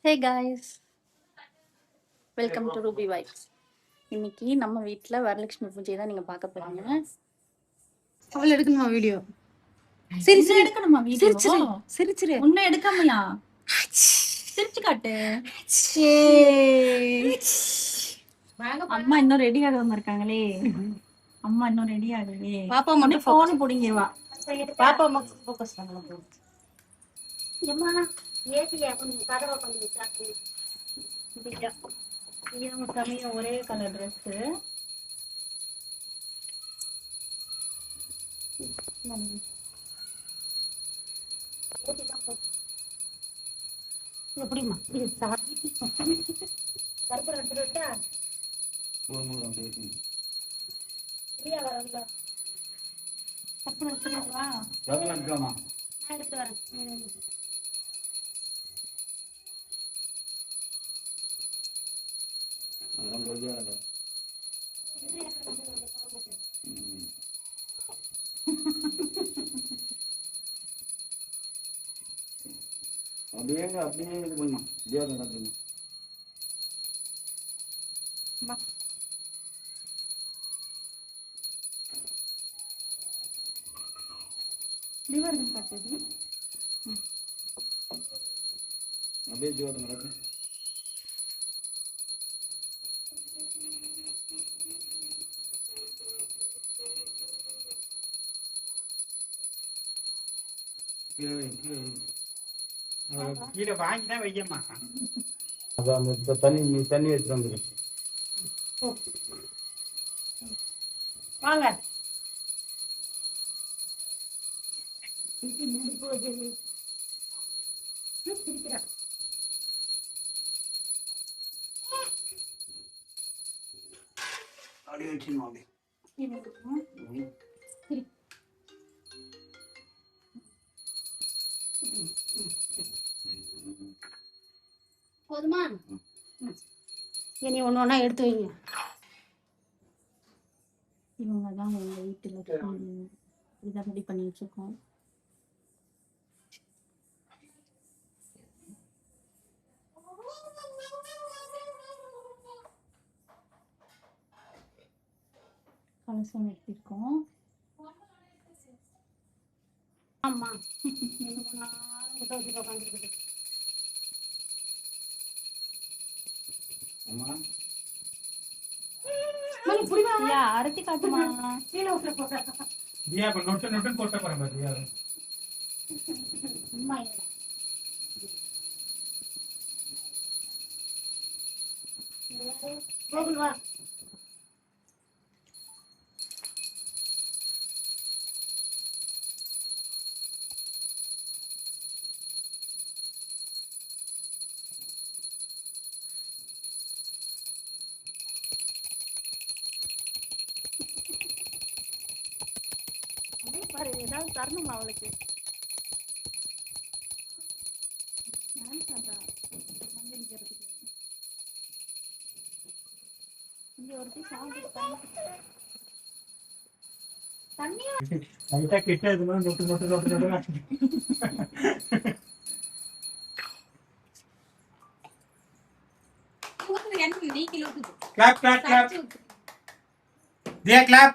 Hey guys, welcome to Ruby Vibes. இன்னைக்கு நம்ம வீட்டில் வரலட்சுமி பூஜை தான் நீங்கள் பார்க்க போறீங்க. அவள் எடுக்கணுமா வீடியோ? சரி சரி எடுக்கணுமா வீடியோ? சிரிச்சிரு. உன்ன எடுக்காமையா? சிரிச்சு காட்டு. அம்மா இன்னும் ரெடி ஆகாம இருக்காங்களே. அம்மா இன்னும் ரெடி ஆகவே. பாப்பா மட்டும் போன் போடுங்க வா. பாப்பா மட்டும் ஃபோக்கஸ் பண்ணலாம். அம்மா ஏசியா கொஞ்சம் கதவை கொஞ்சம் சாப்பிட்டு. சமயம் ஒரே கலர் ட்ரெஸ். எப்படிமா கருப்பூரம் எடுத்துட்டு விட்டா ஃப்ரீயா வரல. கருப்பூரம் எடுத்துருவா. நான் எடுத்து வரேன். அப்படியே இது பண்ணணும். ஜீவன் நடக்கணும். அப்படியே ஜீவன் நடக்கும். கீழே வாங்கிதான் வைக்கமா. அந்த தண்ணி வச்சு வந்துடும். வாங்க. அப்படியே வச்சுமா. அப்படியே போதுமா? இனி ஒன்று ஒன்றா எடுத்து வைங்க. இவங்க தான் எங்கள் வீட்டில் இதை ரெடி பண்ணி வச்சுருக்கோம். கலசம் எடுத்திருக்கோம். ஆமா உட்காந்துருக்கு. அரத்தி காட்டுமா? கீழே விட்டு போட்டா நொட்டு நொட்டு போட்ட போறேன் பாத்தியா? போகுவா. பாரு, ஏதாவது தரணுமா அவளுக்கு? கிட்ட நொட்டு நொட்டு நொட்டு நொட்டு. Clap, clap, clap. Dia clap.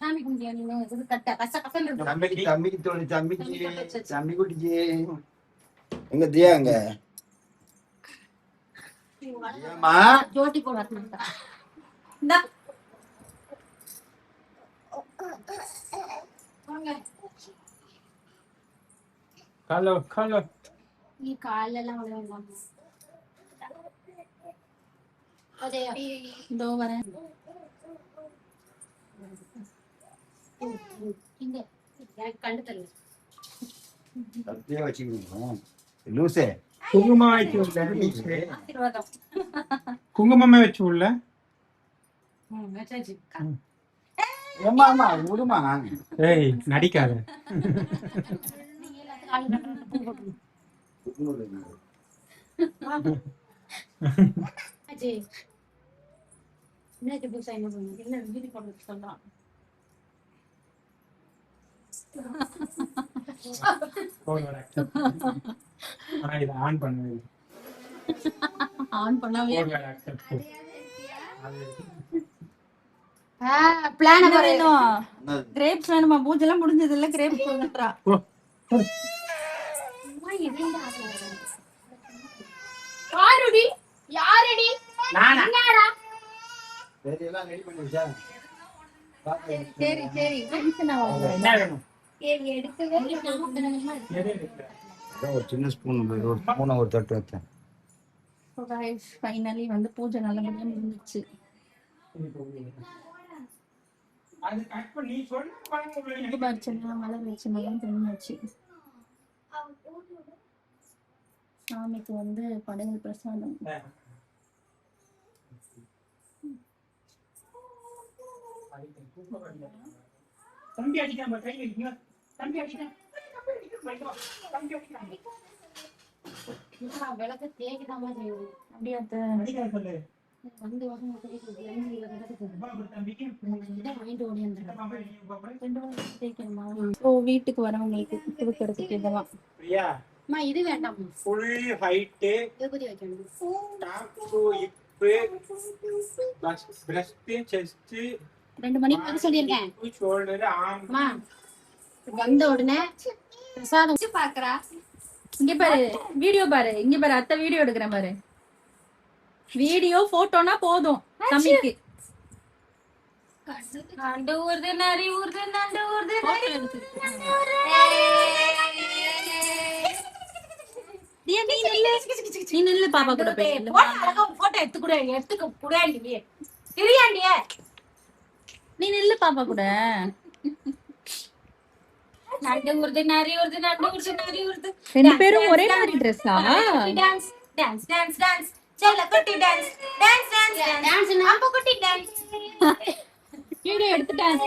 சாமி கும்பியா நீங்க? இது கட்ட கச கசன்னு தம்பி குட்டிக்கு எங்க தியா எங்க ஜோட்டி போட வரணும்டா. Color. நீ காலெல்லாம் விளையாடலாம். இதோ வரேன். இங்க எனக்கு கண்டு தெரியல. அப்படியே வச்சுக்கணும். லூசே குங்குமம் வச்சு உள்ள. ஆசீர்வாதம். குங்குமமே வச்சு உள்ள. மெசேஜ். ஏமா விடுமா. ஏய் நடிக்காத. என்ன புதுசா என்ன பண்ணுங்க என்ன வீடு போட்டு சொல்லலாம். ஆனா இதை ஆன் பண்ணுவேன். ஆன் பண்ணாவே accept. பிளான என்ன பாரு. வேணும்? கிரேப்ஸ் வேணுமா? பூஜை எல்லாம் முடிஞ்சது இல்ல, கிரேப்ஸ் வேணும்ன்றா. யாருடி யாரடி நானா? என்னடா? சரி எல்லாம் ரெடி பண்ணி வச்சா சரி சரி டென்ஷன் ஆகாத. என்ன வேணும்? சரி எடுக்கவே எது இருக்கு? ஏதோ ஒரு சின்ன ஸ்பூன் ஒரு ஸ்பூனை ஒரு தட்டு வைத்தேன். So guys, finally வந்து பூஜை நல்லபடியா முடிஞ்சிச்சு. அது கட் பண்ணி சொன்னா பாருங்க. தீபார்ச்சனை மலர் வச்சனெல்லாம் தெரிஞ்சாச்சு. சாமிக்கு வந்து படையல் பிரசாதம். தம்பி அடிக்காம கை வைங்க. தம்பி அடிக்காம தம்பி அடிக்காம விளக்க தேய்க்கதான் மாதிரி அப்படியே அத்தை. அடிக்காம சொல்லு. வந்து வாங்க தம்பிக்கு வாங்கிட்டு ஓடியாந்துடுறேன். தேய்க்கணுமா? ஸோ வீட்டுக்கு வரவங்களுக்கு கொடுக்கறதுக்கு இதெல்லாம். பிரியா அம்மா இது வேண்டாம், ஃபுல் ஹைட் விபூதி வைக்கணும். Top to hip breast chest 2 மணிக்கு வந்து சொல்லியிருக்கேன். Shoulder arm. அம்மா வந்த உடனே பிரசாதம் பாக்குறா. இங்க பாரு, வீடியோ பாரு, இங்க பாரு, அத்தை வீடியோ எடுக்கிறேன் பாரு. வீடியோ போட்டோனா போதும் தம்பிக்கு. நண்டு ஊர்து நரி ஊர்து நண்டு ஊர்து Photo எடுத்துக்கிட்டு. தியா, நீ நில்லு பாப்பா கூட போய் நில்லு. போட்டோ எடுத்துக்க கூட தெரியாண்டிய நீ நில்லு பாப்பா கூட. நண்டு ஊர்து நரி ஊர்து நண்டு ஊர்து நரி ஊர்து. ரெண்டு பேரும் ஒரே மாதிரி ட்ரெஸ்ஸா? டான்ஸ் டான்ஸ் டான்ஸ் டான்ஸ் செல்ல குட்டி டான்ஸ் டான்ஸ் டான்ஸ் டான்ஸ் நம்ம குட்டி டான்ஸ் வீடியோ எடுத்துட்டாங்க.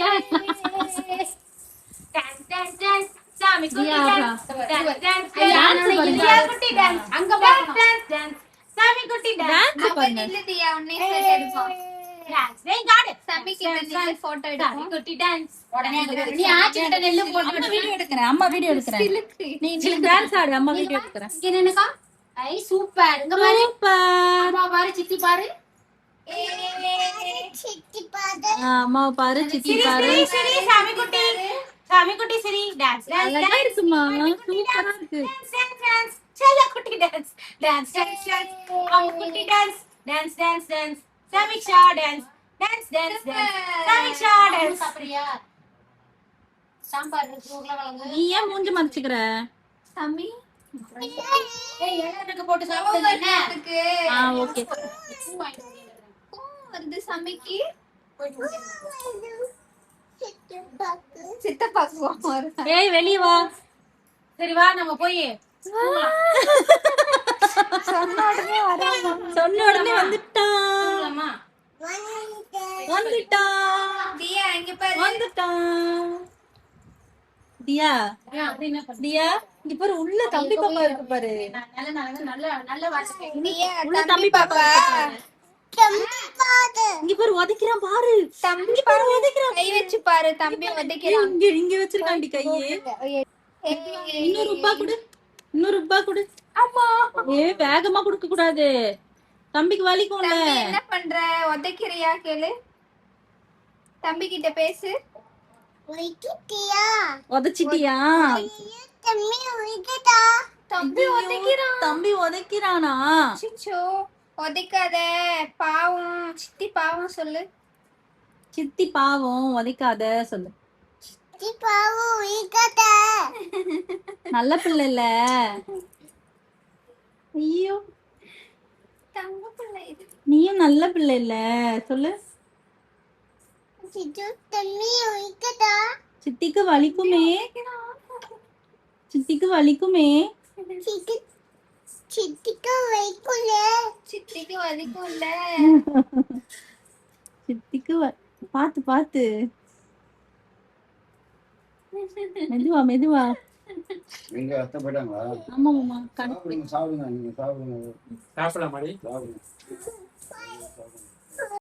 டான்ஸ் டான்ஸ் டான்ஸ் சாமி குட்டி தியா, டான்ஸ் டான்ஸ் டான்ஸ் டான்ஸ் பண்ணுங்க. இந்தியா குட்டி டான்ஸ் அங்க பாருங்க டான்ஸ் டான்ஸ் சாமி குட்டி டான்ஸ் டான்ஸ் பண்ணுங்க. இல்லையா உன்னை செட் எடுப்போம் டான்ஸ் டேய் காட் சாமி கிட்ட நின்னு போட்டோ சாமி எடுப்போம் குட்டி டான்ஸ் உடனே நீ ஆச்சி கிட்ட நெல்லு போட்டு அம்மா வீடியோ எடுக்கிறேன், அம்மா வீடியோ எடுக்கிறேன். நீ டான்ஸ் ஆடு, அம்மா வீடியோ எடுக்கிறேன். இங்க நின்னுக்கா. ஐ சூப்பர். இங்க பாரு சூப்பர். அம்மா பாரு சித்தி பாரு. சித்தி பாரு அம்மாவை பாரு, சித்தி சிரி பாரு. சிரி சிரி சாமி குட்டி சாமி குட்டி சிரி டான்ஸ் டான்ஸ் அழகா இருக்குமா? சூப்பரா இருக்கு. டான்ஸ் டான்ஸ் செல்ல குட்டி டான்ஸ் டான்ஸ் டான்ஸ் டான்ஸ் அம்மா குட்டி dance dance dance dance Sameeksha dance dance dance dance Sameeksha dance அப்படியே சாம்பார் உருளைக்கிழங்கு நீ ஏன் மூஞ்சி மறைச்சுக்கிற? சாமி ஏய் எனக்கு போட்டு சாப்பிடுங்க ஓகே. வந்து சாமிக்கு போய் சித்தப்பாக்கு ஏய் வெளிய வா. சரி வா நம்ம போய் சொன்ன உடனே வந்துட்டான். அம்மா வந்துட்டான். தியா இங்க பாரு வந்துட்டான். தியா, அப்படி என்ன பண்ணு தியா இங்க பாரு, உள்ள தம்பி பாப்பா இருக்கு பாரு. நல்ல நல்ல நல்ல நல்ல வாசிப்பே தியா உள்ள தம்பி பாப்பா இங்க பாரு, உதைக்கிறான் பாரு. தம்பி பாரு உதைக்கிறான் கை வச்சு பாரு தம்பி உதைக்கிறான் இங்க இங்க வச்சிருக்காண்டி கையே. இன்னொரு ரூபா கொடு, இன்னொரு ரூபா கொடு. அம்மா ஏ வேகமா கொடுக்க கூடாது, தம்பிக்கு வலிக்கும்ல. தம்பி என்ன பண்ற உதைக்கிறியா கேளு தம்பி கிட்ட பேசு உதைச்சிட்டியா? தம்பி உதைக்கிறான் தம்பி உதைக்கிறானா? சிச்சோ உதைக்காத பாவம் சித்தி பாவம் சொல்லு சித்தி பாவம், உதைக்காத சொல்லு. நல்ல பிள்ளை இல்ல. ஐயோ, தங்க பிள்ளை இது நீயும் நல்ல பிள்ளை இல்ல சொல்லு. சித்திக்கு வலிக்குமே, சித்திக்கு வலிக்குமே. சித்திக்கு வலிக்கும்ல சித்திக்கு பாத்து பாத்து, மெதுவா மெதுவா. எங்க அத்தை போயிட்டாங்களா? ஆமா மாமா, சாப்பிடுங்க சாப்பிடுங்க, நீங்க சாப்பிடுங்க சாப்பிடலாம் மாதிரி சாப்பிடுங்க.